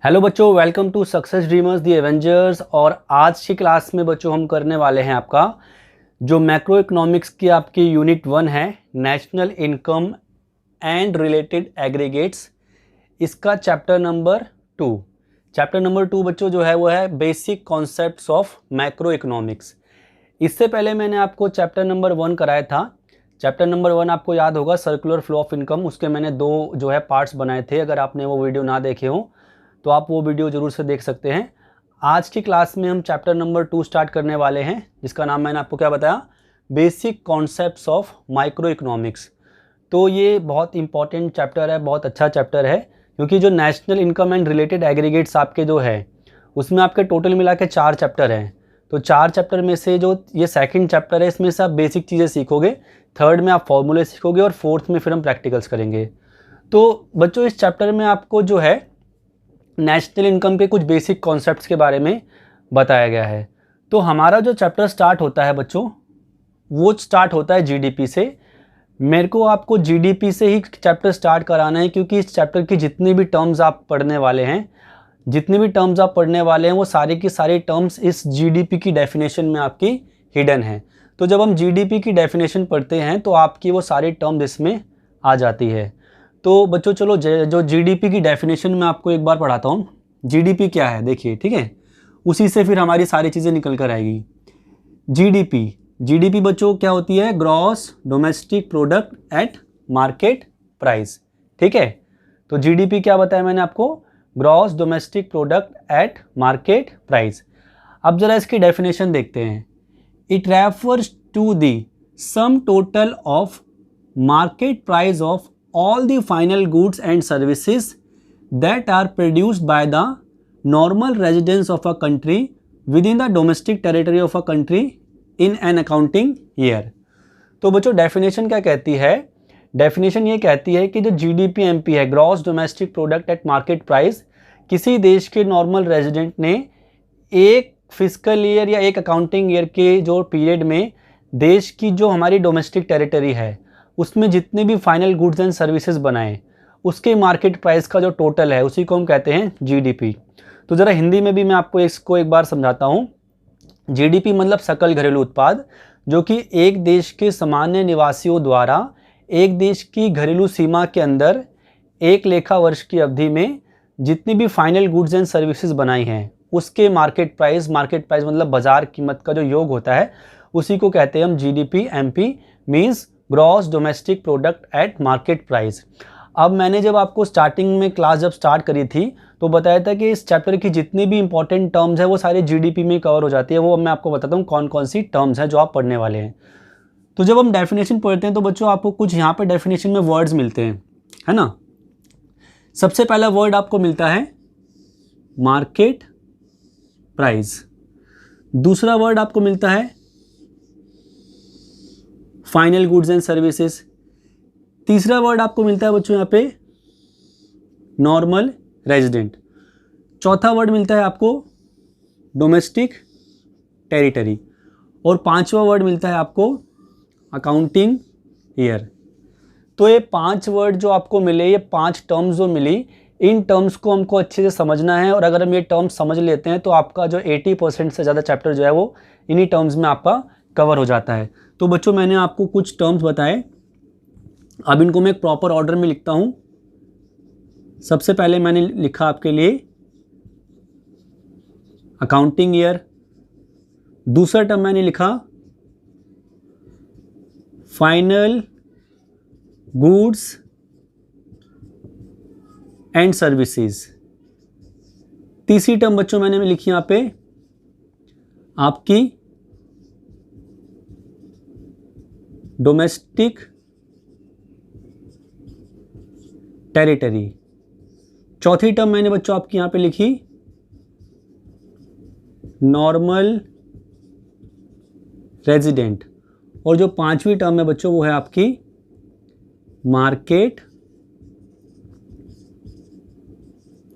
Hello बच्चों, welcome to success dreamers the avengers. और आज की क्लास में बच्चों हम करने वाले हैं आपका जो मैक्रो इकोनॉमिक्स की आपकी यूनिट 1 है, national income and related aggregates, इसका चैप्टर नंबर 2। चैप्टर नंबर 2 बच्चों जो है वो है basic concepts of macro economics. इससे पहले मैंने आपको चैप्टर नंबर 1 कराया था। चैप्टर नंबर 1 आपको याद होगा, सर्कुलर फ्लो ऑफ इनकम। उसके मैंने 2 जो है पार्ट्स बनाए थे। अगर आपने वो वीडियो ना देखे हो तो आप वो वीडियो ज़रूर से देख सकते हैं। आज की क्लास में हम चैप्टर नंबर 2 स्टार्ट करने वाले हैं, जिसका नाम मैंने आपको क्या बताया, basic concepts of micro economics. तो ये बहुत इंपॉर्टेंट चैप्टर है, बहुत अच्छा चैप्टर है, क्योंकि जो national income and related aggregates आपके जो है उसमें आपके टोटल मिला के 4 चैप्टर हैं। तो 4 चैप्टर में से जो ये सेकंड चैप्टर है, इसमें से आप बेसिक चीज़ें सीखोगे, थर्ड में आप फॉर्मूले सीखोगे और फोर्थ में फिर हम प्रैक्टिकल्स करेंगे। तो बच्चों इस चैप्टर में आपको जो है नेशनल इनकम के कुछ बेसिक कॉन्सेप्ट्स के बारे में बताया गया है। तो हमारा जो चैप्टर स्टार्ट होता है बच्चों, वो स्टार्ट होता है जीडीपी से। मेरे को आपको जीडीपी से ही चैप्टर स्टार्ट कराना है, क्योंकि इस चैप्टर की जितनी भी टर्म्स आप पढ़ने वाले हैं वो सारी की सारी टर्म्स इस जीडीपी की डेफिनेशन में आपकी हिडन है। तो जब हम जीडीपी की डेफिनेशन पढ़ते हैं तो आपकी वो सारी टर्म्स इसमें आ जाती है। तो बच्चों चलो जो जीडीपी की डेफिनेशन में आपको एक बार पढ़ाता हूँ। जीडीपी क्या है देखिए, ठीक है, उसी से फिर हमारी सारी चीज़ें निकल कर आएगी। जीडीपी बच्चों क्या होती है, gross domestic product at market price. ठीक है, तो जीडीपी क्या बताया मैंने आपको, gross domestic product at market price. अब जरा इसकी डेफिनेशन देखते हैं। It refers to the sum total of market price of all the final goods and services that are produced by the normal residents of a country within the domestic territory of a country in an accounting year। तो बच्चों definition क्या कहती है, definition ये कहती है कि जो जीडीपी एमपी है, gross domestic product at market price, किसी देश के नॉर्मल रेजिडेंट ने एक फिजिकल ईयर या एक अकाउंटिंग ईयर के जो पीरियड में देश की जो हमारी डोमेस्टिक टेरिटरी है उसमें जितने भी फाइनल गुड्स एंड सर्विसेज बनाए, उसके मार्केट प्राइस का जो टोटल है उसी को हम कहते हैं जीडीपी। तो ज़रा हिंदी में भी मैं आपको इसको एक बार समझाता हूँ। जीडीपी मतलब सकल घरेलू उत्पाद, जो कि एक देश के सामान्य निवासियों द्वारा एक देश की घरेलू सीमा के अंदर एक लेखा वर्ष की अवधि में जितनी भी फाइनल गुड्स एंड सर्विसेज बनाई हैं उसके मार्केट प्राइस मतलब बाजार कीमत का जो योग होता है, उसी को कहते हैं हम GDP MP, means gross domestic product at market price. अब मैंने जब आपको स्टार्टिंग में क्लास जब स्टार्ट करी थी तो बताया था कि इस चैप्टर की जितनी भी इंपॉर्टेंट टर्म्स है वो सारे जीडीपी में कवर हो जाती है। वो मैं आपको बताता हूँ कौन कौन सी टर्म्स हैं जो आप पढ़ने वाले हैं। तो जब हम डेफिनेशन पढ़ते हैं तो बच्चों आपको कुछ यहाँ पे डेफिनेशन में वर्ड्स मिलते हैं, है ना। सबसे पहला वर्ड आपको मिलता है मार्केट प्राइस, दूसरा वर्ड आपको मिलता है फाइनल गुड्स एंड सर्विसेज, तीसरा वर्ड आपको मिलता है बच्चों यहाँ पे नॉर्मल रेजिडेंट, चौथा वर्ड मिलता है आपको डोमेस्टिक टेरिटरी, और पांचवा वर्ड मिलता है आपको अकाउंटिंग ईयर। तो ये 5 वर्ड जो आपको मिले, ये 5 टर्म्स जो मिली, इन टर्म्स को हमको अच्छे से समझना है। और अगर हम ये टर्म्स समझ लेते हैं तो आपका जो 80% से ज़्यादा चैप्टर जो है वो इन्हीं टर्म्स में आपका कवर हो जाता है। तो बच्चों मैंने आपको कुछ टर्म्स बताए, अब इनको मैं एक प्रॉपर ऑर्डर में लिखता हूं। सबसे पहले मैंने लिखा आपके लिए अकाउंटिंग ईयर, दूसरा टर्म मैंने लिखा फाइनल गुड्स एंड सर्विसेज, तीसरी टर्म बच्चों मैंने लिखी यहां पे आपकी डोमेस्टिक टेरिटरी, चौथी टर्म मैंने बच्चों आपकी यहां पे लिखी नॉर्मल रेजिडेंट, और जो 5वीं टर्म है बच्चों वो है आपकी मार्केट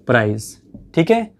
प्राइस। ठीक है,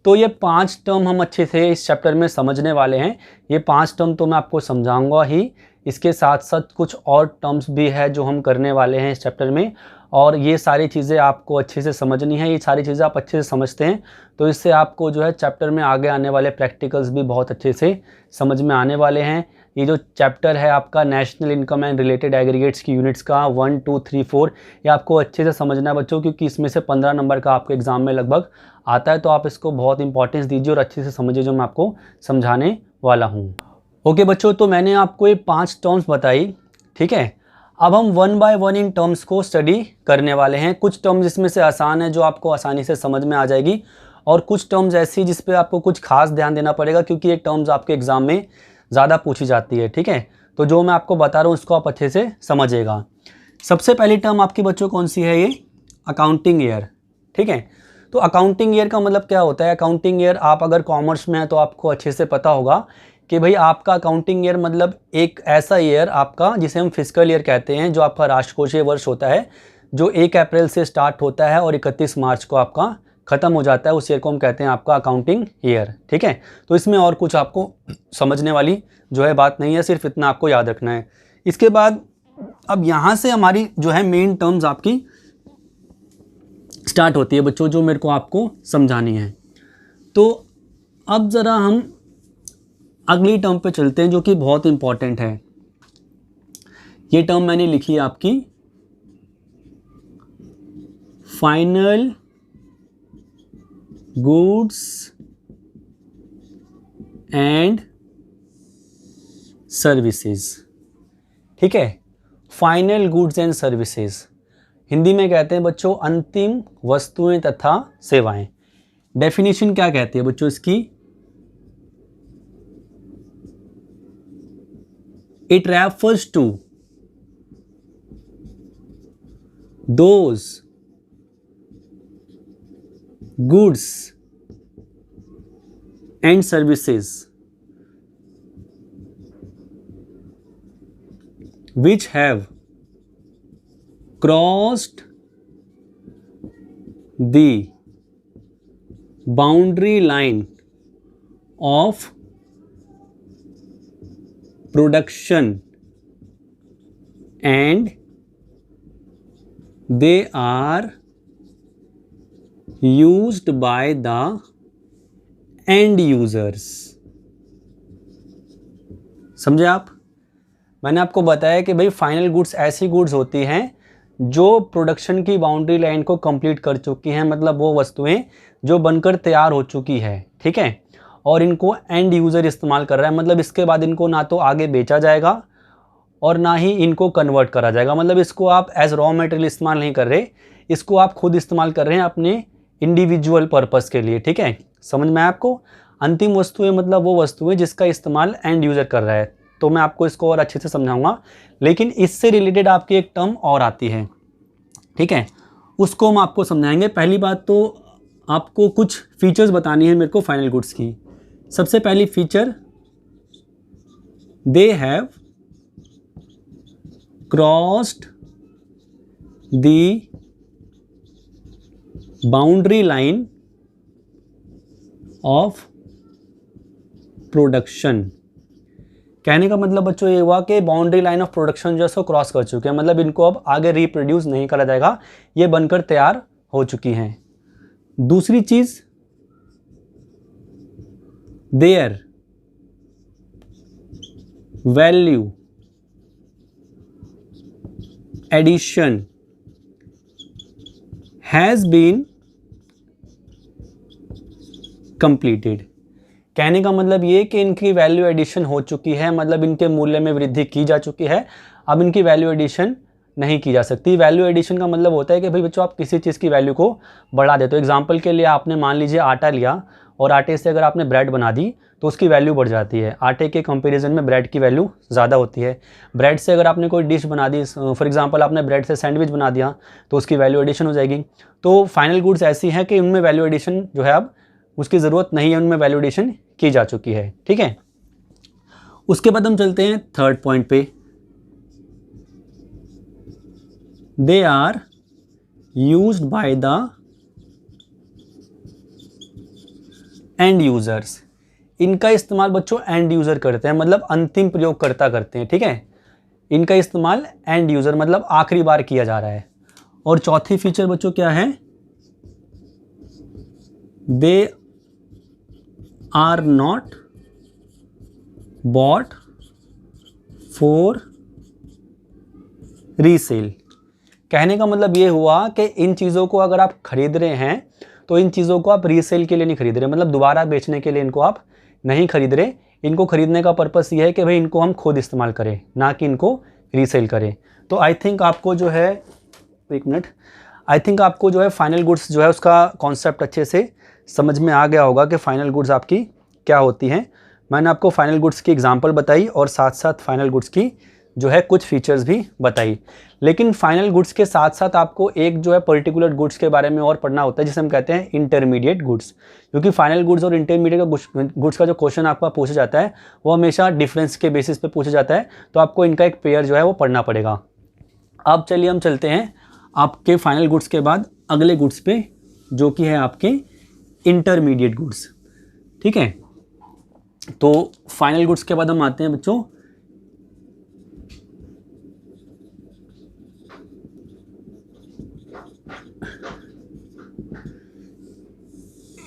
तो ये 5 टर्म हम अच्छे से इस चैप्टर में समझने वाले हैं। ये 5 टर्म तो मैं आपको समझाऊंगा ही, इसके साथ साथ कुछ और टर्म्स भी है जो हम करने वाले हैं इस चैप्टर में, और ये सारी चीज़ें आपको अच्छे से समझनी है। ये सारी चीज़ें आप अच्छे से समझते हैं तो इससे आपको जो है चैप्टर में आगे आने वाले प्रैक्टिकल्स भी बहुत अच्छे से समझ में आने वाले हैं। ये जो चैप्टर है आपका national income and related aggregates की यूनिट्स का 1, 2, 3, 4, ये आपको अच्छे से समझना है बच्चों, क्योंकि इसमें से 15 नंबर का आपके एग्जाम में लगभग आता है। तो आप इसको बहुत इंपॉर्टेंस दीजिए और अच्छे से समझिए जो मैं आपको समझाने वाला हूँ। ओके बच्चों, तो मैंने आपको ये 5 टर्म्स बताई, ठीक है। अब हम 1 बाय 1 इन टर्म्स को स्टडी करने वाले हैं। कुछ टर्म्स इसमें से आसान है जो आपको आसानी से समझ में आ जाएगी, और कुछ टर्म्स ऐसी जिस पे आपको कुछ खास ध्यान देना पड़ेगा, क्योंकि ये टर्म्स आपके एग्जाम में ज़्यादा पूछी जाती है, ठीक है। तो जो मैं आपको बता रहा हूँ उसको आप अच्छे से समझिएगा। सबसे पहली टर्म आपकी बच्चों कौन सी है? ये अकाउंटिंग ईयर, ठीक है। तो अकाउंटिंग ईयर का मतलब क्या होता है? अकाउंटिंग ईयर, आप अगर कॉमर्स में हैं तो आपको अच्छे से पता होगा कि भाई आपका अकाउंटिंग ईयर मतलब एक ऐसा ईयर आपका जिसे हम फिस्कल ईयर कहते हैं, जो आपका राष्ट्रकोषीय वर्ष होता है, जो 1 अप्रैल से स्टार्ट होता है और 31 मार्च को आपका ख़त्म हो जाता है। उस ईयर को हम कहते हैं आपका अकाउंटिंग ईयर, ठीक है। तो इसमें और कुछ आपको समझने वाली जो है बात नहीं है, सिर्फ इतना आपको याद रखना है। इसके बाद अब यहाँ से हमारी जो है मेन टर्म्स आपकी स्टार्ट होती है बच्चों, जो मेरे को आपको समझानी है। तो अब ज़रा हम अगली टर्म पे चलते हैं जो कि बहुत इंपॉर्टेंट है। ये टर्म मैंने लिखी है आपकी फाइनल गुड्स एंड सर्विसेज, ठीक है। Final goods and services Hindi में कहते हैं बच्चों अंतिम वस्तुएं तथा सेवाएं। डेफिनेशन क्या कहती है बच्चों इसकी? It refers to those goods and services which have crossed the boundary line of production and they are used by the end users। समझे आप? मैंने आपको बताया कि भाई फाइनल गुड्स ऐसी गुड्स होती हैं जो प्रोडक्शन की बाउंड्री लाइन को कंप्लीट कर चुकी हैं, मतलब वो वस्तुएं जो बनकर तैयार हो चुकी है, ठीक है, और इनको एंड यूज़र इस्तेमाल कर रहा है। मतलब इसके बाद इनको ना तो आगे बेचा जाएगा और ना ही इनको कन्वर्ट करा जाएगा। मतलब इसको आप एज रॉ मटेरियल इस्तेमाल नहीं कर रहे, इसको आप खुद इस्तेमाल कर रहे हैं अपने इंडिविजुअल पर्पस के लिए, ठीक है। समझ में आया आपको? अंतिम वस्तुएं मतलब वो वस्तुएं जिसका इस्तेमाल एंड यूज़र कर रहा है। तो मैं आपको इसको और अच्छे से समझाऊंगा, लेकिन इससे रिलेटेड आपकी एक टर्म और आती है, ठीक है, उसको हम आपको समझाएंगे। पहली बात तो आपको कुछ फीचर्स बतानी है मेरे को फाइनल गुड्स की। सबसे पहली feature, they have crossed the boundary line of production. कहने का मतलब बच्चों ये हुआ कि बाउंड्री लाइन ऑफ प्रोडक्शन जो है उसको क्रॉस कर चुके हैं, मतलब इनको अब आगे रिप्रोड्यूस नहीं करा जाएगा, ये बनकर तैयार हो चुकी हैं। दूसरी चीज, their value addition has been completed. कहने का मतलब ये कि इनकी वैल्यू एडिशन हो चुकी है, मतलब इनके मूल्य में वृद्धि की जा चुकी है, अब इनकी वैल्यू एडिशन नहीं की जा सकती। वैल्यू एडिशन का मतलब होता है कि भाई बच्चों आप किसी चीज़ की वैल्यू को बढ़ा देते हो। एग्जांपल के लिए आपने मान लीजिए आटा लिया और आटे से अगर आपने ब्रेड बना दी तो उसकी वैल्यू बढ़ जाती है। आटे के कंपैरिजन में ब्रेड की वैल्यू ज़्यादा होती है। ब्रेड से अगर आपने कोई डिश बना दी, फॉर एग्जांपल आपने ब्रेड से सैंडविच बना दिया, तो उसकी वैल्यू एडिशन हो जाएगी। तो फाइनल गुड्स ऐसी हैं कि उनमें वैल्यू एडिशन जो है अब उसकी ज़रूरत नहीं है, उनमें वैल्यू एडिशन की जा चुकी है, ठीक है। उसके बाद हम चलते हैं थर्ड पॉइंट पे, they are used by the end users. इनका इस्तेमाल बच्चों एंड यूजर करते हैं, मतलब अंतिम प्रयोगकर्ता करते हैं, ठीक है। इनका इस्तेमाल एंड यूज़र मतलब आखिरी बार किया जा रहा है। और चौथी फीचर बच्चों क्या है, they are not bought for resale. कहने का मतलब ये हुआ कि इन चीज़ों को अगर आप खरीद रहे हैं तो इन चीज़ों को आप रीसेल के लिए नहीं खरीद रहे, मतलब दोबारा बेचने के लिए इनको आप नहीं खरीद रहे। इनको खरीदने का पर्पस ये है कि भाई इनको हम खुद इस्तेमाल करें, ना कि इनको रीसेल करें। तो आई थिंक आपको जो है, एक मिनट, आई थिंक आपको जो है फाइनल गुड्स जो है उसका कॉन्सेप्ट अच्छे से समझ में आ गया होगा कि फाइनल गुड्स आपकी क्या होती हैं। मैंने आपको फाइनल गुड्स की एग्जांपल बताई और साथ साथ फाइनल गुड्स की जो है कुछ फीचर्स भी बताई। लेकिन फाइनल गुड्स के साथ साथ आपको एक जो है पर्टिकुलर गुड्स के बारे में और पढ़ना होता है, जिसे हम कहते हैं इंटरमीडिएट गुड्स। क्योंकि फाइनल गुड्स और इंटरमीडिएट गुड्स का जो क्वेश्चन आपका पूछा जाता है वो हमेशा डिफरेंस के बेसिस पे पूछा जाता है, तो आपको इनका एक पेयर जो है वो पढ़ना पड़ेगा। अब चलिए हम चलते हैं आपके फाइनल गुड्स के बाद अगले गुड्स पे, जो कि है आपके इंटरमीडिएट गुड्स। ठीक है, तो फाइनल गुड्स के बाद हम आते हैं बच्चों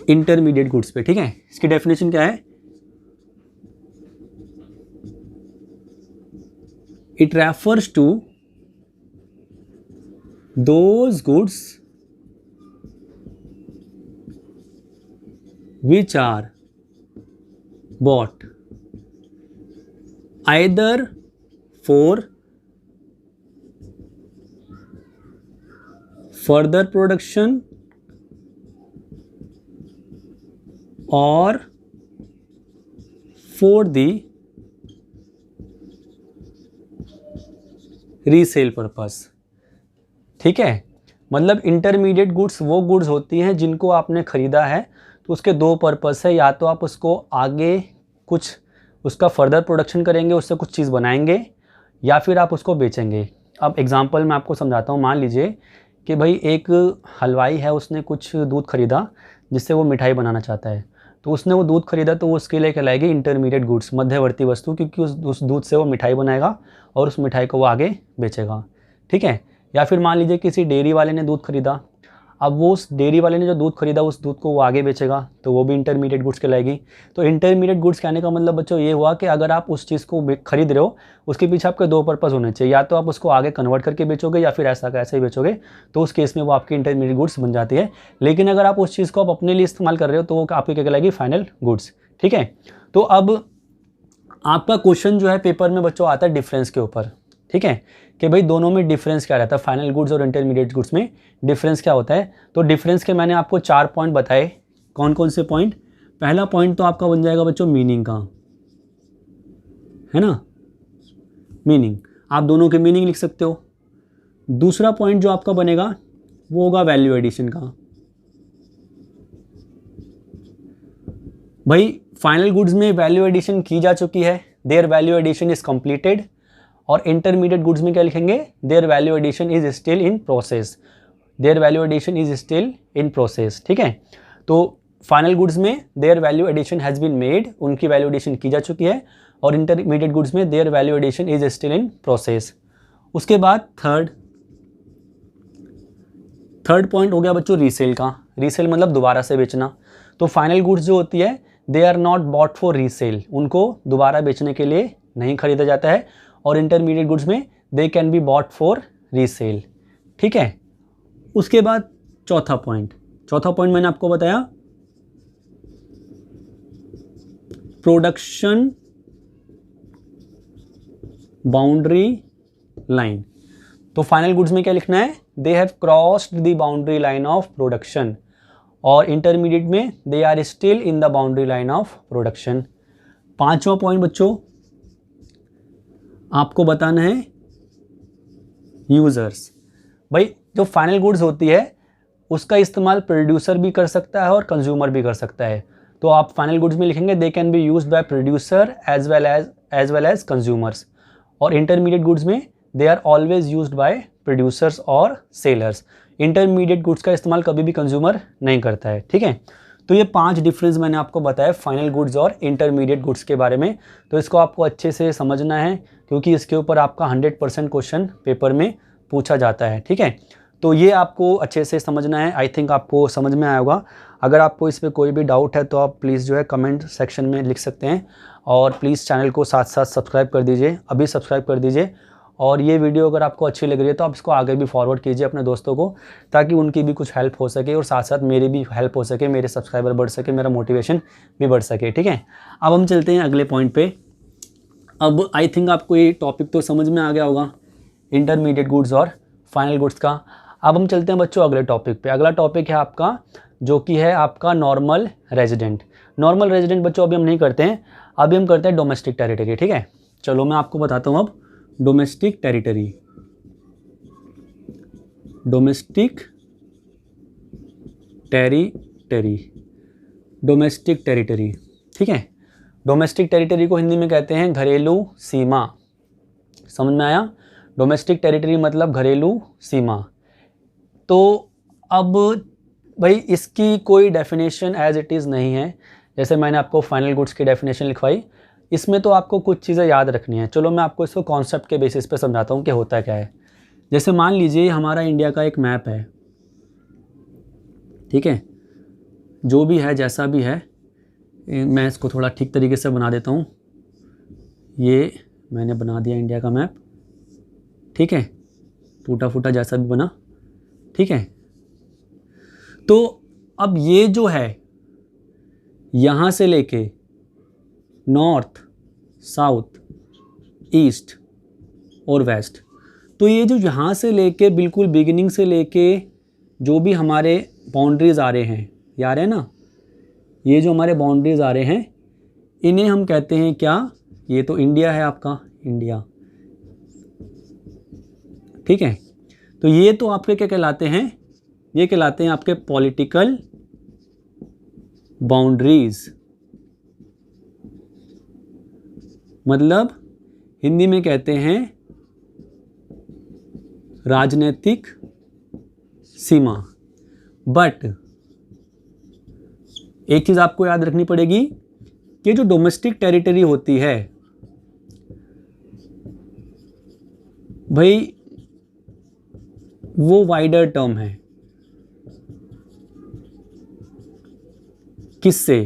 इंटरमीडिएट गुड्स पे। ठीक है, इसकी डेफिनेशन क्या है, it refers to those goods which are bought either for further production or for the resale purpose. ठीक है, मतलब इंटरमीडिएट गुड्स वो गुड्स होती हैं जिनको आपने ख़रीदा है तो उसके दो पर्पस है, या तो आप उसको आगे कुछ उसका फर्दर प्रोडक्शन करेंगे, उससे कुछ चीज़ बनाएंगे, या फिर आप उसको बेचेंगे। अब एग्जांपल मैं आपको समझाता हूँ। मान लीजिए कि भाई एक हलवाई है, उसने कुछ दूध खरीदा जिससे वो मिठाई बनाना चाहता है, तो उसने वो दूध खरीदा तो वो उसके लिए कहलाएगी इंटरमीडिएट गुड्स, मध्यवर्ती वस्तु, क्योंकि उस दूध से वो मिठाई बनाएगा और उस मिठाई को वो आगे बेचेगा। ठीक है, या फिर मान लीजिए किसी डेयरी वाले ने दूध खरीदा, अब वो उस डेयरी वाले ने जो दूध खरीदा उस दूध को वो आगे बेचेगा, तो वो भी इंटरमीडिएट गुड्स कहलाएगी। तो इंटरमीडिएट गुड्स कहने का मतलब बच्चों ये हुआ कि अगर आप उस चीज़ को खरीद रहे हो उसके पीछे आपके दो पर्पस होने चाहिए, या तो आप उसको आगे कन्वर्ट करके बेचोगे या फिर ऐसा कैसे ही बेचोगे, तो उस केस में वो आपकी इंटरमीडिएट गुड्स बन जाती है। लेकिन अगर आप उस चीज़ को आप अपने लिए इस्तेमाल कर रहे हो तो वो आपकी क्या कहलाएगी, फाइनल गुड्स। ठीक है, तो अब आपका क्वेश्चन जो है पेपर में बच्चों आता है डिफरेंस के ऊपर। ठीक है, कि भाई दोनों में डिफरेंस क्या रहता है, फाइनल गुड्स और इंटरमीडिएट गुड्स में डिफरेंस क्या होता है। तो डिफरेंस के मैंने आपको 4 पॉइंट बताए। कौन कौन से पॉइंट? पहला पॉइंट तो आपका बन जाएगा बच्चों मीनिंग का, है ना, मीनिंग, आप दोनों के मीनिंग लिख सकते हो। दूसरा पॉइंट जो आपका बनेगा वो होगा वैल्यू एडिशन का। भाई फाइनल गुड्स में वैल्यू एडिशन की जा चुकी है, their value addition is completed. और इंटरमीडिएट गुड्स में क्या लिखेंगे, their value addition is still in process, their value addition is still in process. ठीक है, तो फाइनल गुड्स में their value addition has been made, उनकी वैल्यू एडिशन की जा चुकी है, और इंटरमीडिएट गुड्स में their value addition is still in process. उसके बाद थर्ड पॉइंट हो गया बच्चों रीसेल का। रीसेल मतलब दोबारा से बेचना। तो फाइनल गुड्स जो होती है they are not bought for resale, उनको दोबारा बेचने के लिए नहीं खरीदा जाता है। और इंटरमीडिएट गुड्स में they can be bought for resale. ठीक है, उसके बाद चौथा पॉइंट मैंने आपको बताया प्रोडक्शन बाउंड्री लाइन। तो फाइनल गुड्स में क्या लिखना है, they have crossed the boundary line of production, और इंटरमीडिएट में they are still in the boundary line of production. पांचवा पॉइंट बच्चों आपको बताना है यूजर्स। भाई जो फाइनल गुड्स होती है उसका इस्तेमाल प्रोड्यूसर भी कर सकता है और कंज्यूमर भी कर सकता है। तो आप फाइनल गुड्स में लिखेंगे they can be used by producer as well as consumers. और इंटरमीडिएट गुड्स में they are always used by producers और सेलर्स। इंटरमीडिएट गुड्स का इस्तेमाल कभी भी कंज्यूमर नहीं करता है। ठीक है, तो ये 5 डिफरेंस मैंने आपको बताया फाइनल गुड्स और इंटरमीडिएट गुड्स के बारे में। तो इसको आपको अच्छे से समझना है क्योंकि इसके ऊपर आपका 100% क्वेश्चन पेपर में पूछा जाता है। ठीक है, तो ये आपको अच्छे से समझना है। आई थिंक आपको समझ में आया होगा। अगर आपको इस पर कोई भी डाउट है तो आप प्लीज़ जो है कमेंट सेक्शन में लिख सकते हैं और प्लीज़ चैनल को साथ साथ सब्सक्राइब कर दीजिए, अभी सब्सक्राइब कर दीजिए। और ये वीडियो अगर आपको अच्छी लग रही है तो आप इसको आगे भी फॉरवर्ड कीजिए अपने दोस्तों को, ताकि उनकी भी कुछ हेल्प हो सके और साथ साथ मेरी भी हेल्प हो सके, मेरे सब्सक्राइबर बढ़ सके, मेरा मोटिवेशन भी बढ़ सके। ठीक है, अब हम चलते हैं अगले पॉइंट पे। अब आई थिंक आपको ये टॉपिक तो समझ में आ गया होगा, इंटरमीडिएट गुड्स और फाइनल गुड्स का। अब हम चलते हैं बच्चों अगले टॉपिक पे। अगला टॉपिक है आपका जो कि है आपका नॉर्मल रेजिडेंट। नॉर्मल रेजिडेंट बच्चों अभी हम नहीं करते हैं, अभी हम करते हैं डोमेस्टिक टेरिटरी। ठीक है, चलो मैं आपको बताता हूँ अब domestic territory. Domestic territory, domestic territory. ठीक है, डोमेस्टिक टेरिटरी को हिंदी में कहते हैं घरेलू सीमा। समझ में आया? डोमेस्टिक टेरिटरी मतलब घरेलू सीमा। तो अब भाई इसकी कोई डेफिनेशन एज इट इज़ नहीं है, जैसे मैंने आपको फाइनल गुड्स की डेफिनेशन लिखवाई। इसमें तो आपको कुछ चीज़ें याद रखनी है। चलो मैं आपको इसको कॉन्सेप्ट के बेसिस पे समझाता हूँ कि होता क्या है। जैसे मान लीजिए हमारा इंडिया का एक मैप है। ठीक है, जो भी है जैसा भी है, मैं इसको थोड़ा ठीक तरीके से बना देता हूँ। ये मैंने बना दिया इंडिया का मैप। ठीक है, टूटा फूटा जैसा भी बना। ठीक है, तो अब ये जो है यहाँ से लेके नॉर्थ, साउथ, ईस्ट और वेस्ट, तो ये जो यहाँ से लेके बिल्कुल बिगिनिंग से लेके जो भी हमारे बाउंड्रीज आ रहे हैं, ये आ रहे हैं ना, ये जो हमारे बाउंड्रीज आ रहे हैं, इन्हें हम कहते हैं क्या? ये तो इंडिया है आपका, इंडिया। ठीक है, तो ये तो आपके क्या कहलाते हैं? ये कहलाते हैं आपके पॉलिटिकल बाउंड्रीज। मतलब हिंदी में कहते हैं राजनीतिक सीमा। बट एक चीज आपको याद रखनी पड़ेगी कि जो डोमेस्टिक टेरिटरी होती है भाई, वो वाइडर टर्म है। किससे?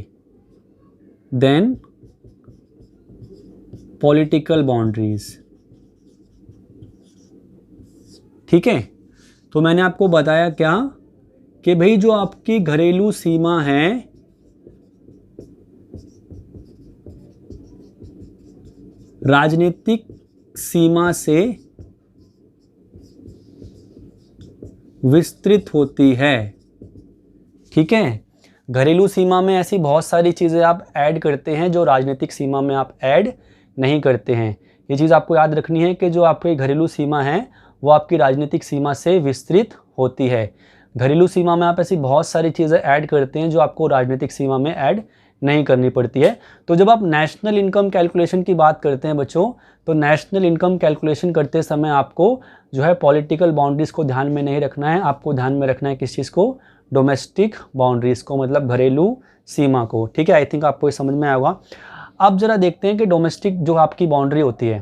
Than political boundaries. ठीक है, तो मैंने आपको बताया क्या कि भाई जो आपकी घरेलू सीमा है, राजनीतिक सीमा से विस्तृत होती है। ठीक है, घरेलू सीमा में ऐसी बहुत सारी चीज़ें आप ऐड करते हैं जो राजनीतिक सीमा में आप ऐड नहीं करते हैं। ये चीज़ आपको याद रखनी है कि जो आपकी घरेलू सीमा है वो आपकी राजनीतिक सीमा से विस्तृत होती है। घरेलू सीमा में आप ऐसी बहुत सारी चीज़ें ऐड करते हैं जो आपको राजनीतिक सीमा में ऐड नहीं करनी पड़ती है। तो जब आप नेशनल इनकम कैलकुलेशन की बात करते हैं बच्चों, तो नेशनल इनकम कैलकुलेशन करते समय आपको जो है पॉलिटिकल बाउंड्रीज़ को ध्यान में नहीं रखना है, आपको ध्यान में रखना है किस चीज़ को? डोमेस्टिक बाउंड्रीज़ को, मतलब घरेलू सीमा को। ठीक है, आई थिंक आपको ये समझ में आया होगा। अब जरा देखते हैं कि डोमेस्टिक जो आपकी बाउंड्री होती है,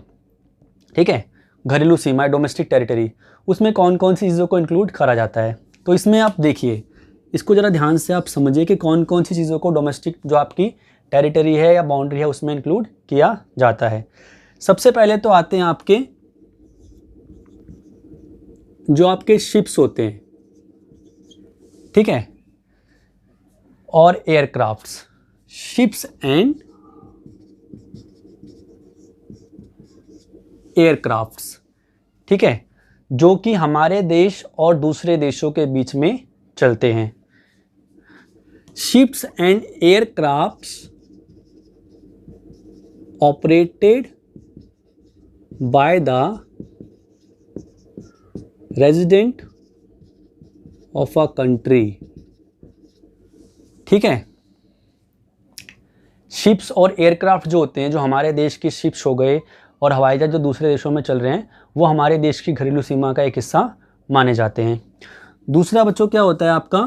ठीक है, घरेलू सीमा है, डोमेस्टिक टेरिटरी, उसमें कौन कौन सी चीज़ों को इंक्लूड करा जाता है। तो इसमें आप देखिए, इसको ज़रा ध्यान से आप समझिए कि कौन कौन सी चीज़ों को डोमेस्टिक जो आपकी टेरिटरी है या बाउंड्री है उसमें इंक्लूड किया जाता है। सबसे पहले तो आते हैं आपके जो आपके शिप्स होते हैं, ठीक है, और एयरक्राफ्ट्स। शिप्स एंड एयरक्राफ्ट्स, ठीक है, जो कि हमारे देश और दूसरे देशों के बीच में चलते हैं। Ships and aircrafts operated by the resident of a country. ठीक है, शिप्स और एयरक्राफ्ट जो होते हैं, जो हमारे देश की शिप्स हो गए और हवाई जहाज जो दूसरे देशों में चल रहे हैं, वो हमारे देश की घरेलू सीमा का एक हिस्सा माने जाते हैं। दूसरा बच्चों क्या होता है आपका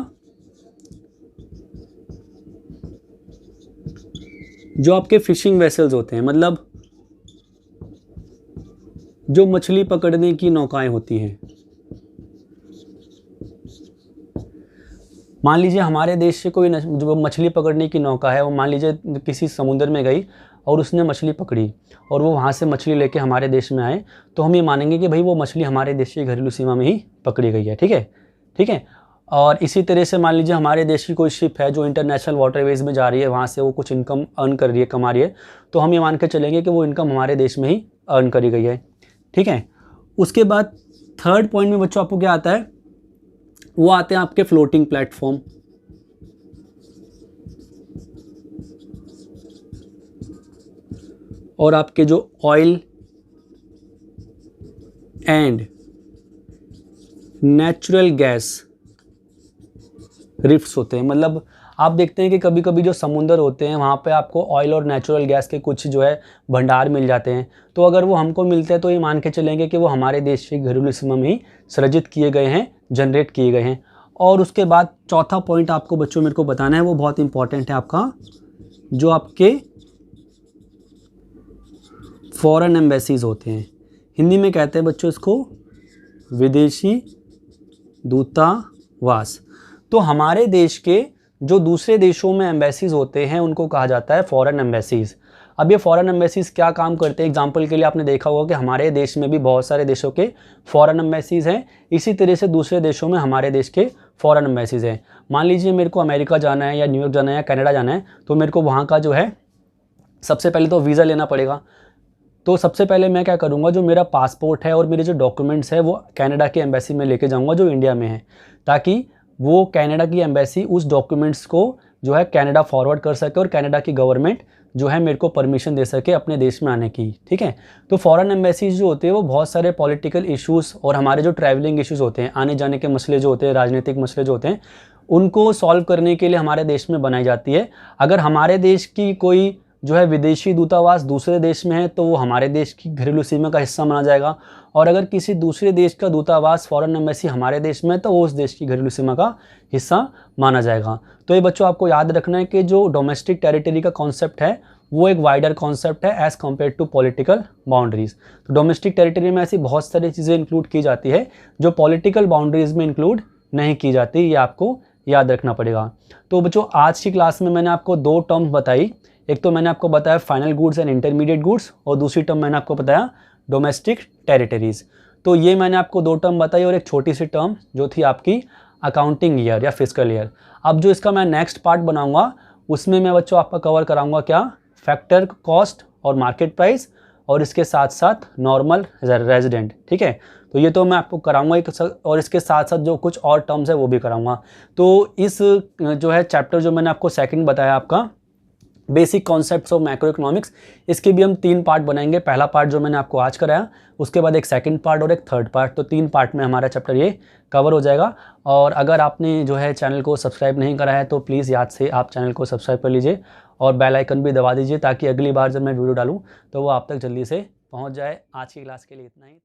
जो आपके फिशिंग वेसल्स होते हैं, मतलब जो मछली पकड़ने की नौकाएं होती हैं। मान लीजिए हमारे देश से कोई जो मछली पकड़ने की नौका है, वो मान लीजिए किसी समुद्र में गई और उसने मछली पकड़ी और वो वहाँ से मछली लेके हमारे देश में आए, तो हम ये मानेंगे कि भाई वो मछली हमारे देश की घरेलू सीमा में ही पकड़ी गई है। ठीक है, ठीक है। और इसी तरह से मान लीजिए हमारे देश की कोई शिप है जो इंटरनेशनल वाटरवेज में जा रही है, वहाँ से वो कुछ इनकम अर्न कर रही है, कमा रही है, तो हम ये मान के चलेंगे कि वो इनकम हमारे देश में ही अर्न करी गई है। ठीक है। उसके बाद थर्ड पॉइंट में बच्चों आपको क्या आता है, वो आते हैं आपके फ्लोटिंग प्लेटफॉर्म। और आपके जो oil and natural gas rifts होते हैं। मतलब आप देखते हैं कि कभी कभी जो समुंदर होते हैं वहाँ पे आपको ऑयल और नेचुरल गैस के कुछ जो है भंडार मिल जाते हैं। तो अगर वो हमको मिलते हैं तो ये मान के चलेंगे कि वो हमारे देश की घरेलू सीमा में ही सृजित किए गए हैं, जनरेट किए गए हैं। और उसके बाद चौथा पॉइंट आपको बच्चों मेरे को बताना है, वो बहुत इंपॉर्टेंट है आपका, जो आपके फॉरेन एम्बेसीज होते हैं। हिंदी में कहते हैं बच्चों इसको विदेशी दूतावास। तो हमारे देश के जो दूसरे देशों में एम्बेसीज होते हैं उनको कहा जाता है फॉरेन एम्बेसीज। अब ये फॉरेन एम्बेसीज क्या काम करते हैं, एग्जाम्पल के लिए आपने देखा होगा कि हमारे देश में भी बहुत सारे देशों के फॉरेन एम्बेसीज हैं, इसी तरह से दूसरे देशों में हमारे देश के फॉरेन एम्बेसीज हैं। मान लीजिए मेरे को अमेरिका जाना है या न्यूयॉर्क जाना है या कनाडा जाना है, तो मेरे को वहाँ का जो है सबसे पहले तो वीज़ा लेना पड़ेगा। तो सबसे पहले मैं क्या करूँगा, जो मेरा पासपोर्ट है और मेरे जो डॉक्यूमेंट्स है वो कनाडा की एम्बेसी में लेके जाऊँगा जो इंडिया में है, ताकि वो कनाडा की एम्बेसी उस डॉक्यूमेंट्स को जो है कनाडा फॉरवर्ड कर सके और कनाडा की गवर्नमेंट जो है मेरे को परमिशन दे सके अपने देश में आने की। ठीक है। तो फॉरेन एम्बेसीज जो होते हैं वो बहुत सारे पॉलिटिकल इश्यूज़ और हमारे जो ट्रैवलिंग इश्यूज़ होते हैं, आने जाने के मसले जो होते हैं, राजनीतिक मसले जो होते हैं, उनको सॉल्व करने के लिए हमारे देश में बनाई जाती है। अगर हमारे देश की कोई जो है विदेशी दूतावास दूसरे देश में है तो वो हमारे देश की घरेलू सीमा का हिस्सा माना जाएगा, और अगर किसी दूसरे देश का दूतावास फॉरेन एम्बेसी हमारे देश में है तो वो उस देश की घरेलू सीमा का हिस्सा माना जाएगा। तो ये बच्चों आपको याद रखना है कि जो डोमेस्टिक टेरिटरी का कॉन्सेप्ट है वो एक वाइडर कॉन्सेप्ट है as compare to political boundaries. तो डोमेस्टिक टेरिटरी में ऐसी बहुत सारी चीज़ें इंक्लूड की जाती है जो पॉलिटिकल बाउंड्रीज में इंक्लूड नहीं की जाती, ये आपको याद रखना पड़ेगा। तो बच्चों आज की क्लास में मैंने आपको दो टर्म्स बताई, एक तो मैंने आपको बताया final goods and intermediate goods, और दूसरी टर्म मैंने आपको बताया डोमेस्टिक टेरिटरीज। तो ये मैंने आपको दो टर्म बताई और एक छोटी सी टर्म जो थी आपकी अकाउंटिंग ईयर या फिस्कल ईयर। अब जो इसका मैं नेक्स्ट पार्ट बनाऊंगा उसमें मैं बच्चों आपका कवर कराऊंगा क्या, फैक्टर कॉस्ट और मार्केट प्राइस, और इसके साथ साथ नॉर्मल रेजिडेंट। ठीक है। तो ये तो मैं आपको कराऊंगा एक, और इसके साथ साथ जो कुछ और टर्म्स है वो भी कराऊंगा। तो इस जो है चैप्टर जो मैंने आपको सेकंड बताया आपका basic concepts of macro economics, इसके भी हम 3 पार्ट बनाएंगे। पहला पार्ट जो मैंने आपको आज कराया, उसके बाद एक सेकंड पार्ट और एक थर्ड पार्ट, तो 3 पार्ट में हमारा चैप्टर ये कवर हो जाएगा। और अगर आपने जो है चैनल को सब्सक्राइब नहीं करा है तो प्लीज़ याद से आप चैनल को सब्सक्राइब कर लीजिए और बेल आइकन भी दबा दीजिए, ताकि अगली बार जब मैं वीडियो डालूँ तो वो आप तक जल्दी से पहुँच जाए। आज की क्लास के लिए इतना ही।